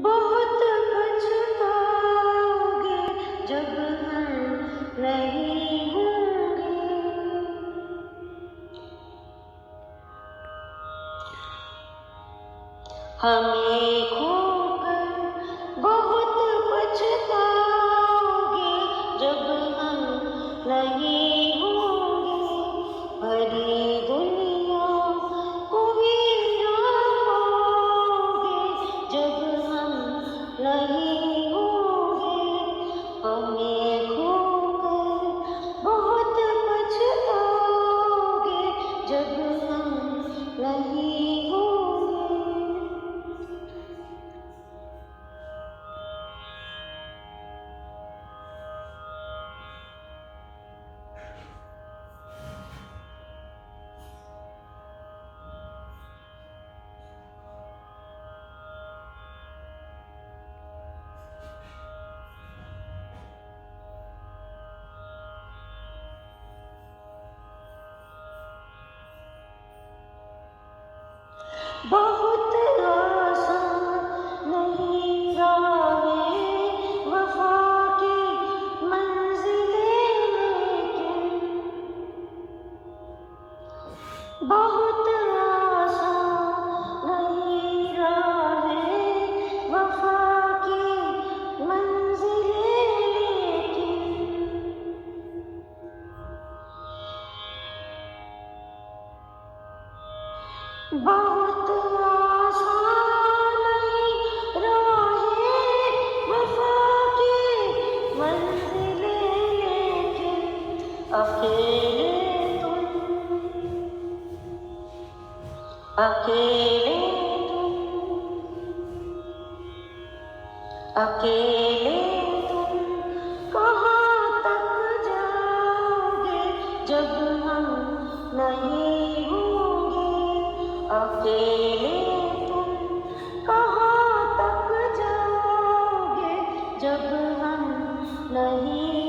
बहुत पछताओगे जब हम नहीं होंगे। हमें खोकर बहुत पछताओगे जब हम नहीं होंगे। भरी दुनिया को भी ना पाओगे जब हम नहीं होंगे। हमें खोकर बहुत पछताओगे जब हम नहीं होंगे। बहुत आसान नहीं राहें वफा की मंजिलें, लेकिन बहुत आसान नहीं राहें वफा की मंजिलें, लेकिन बहुत आसान नहीं राहें वफा की मंजिलें, लेकिन अकेले तुम अकेले कहाँ तक जाओगे जब हम नहीं होंगे। अकेले तुम कहाँ तक जाओगे जब हम नहीं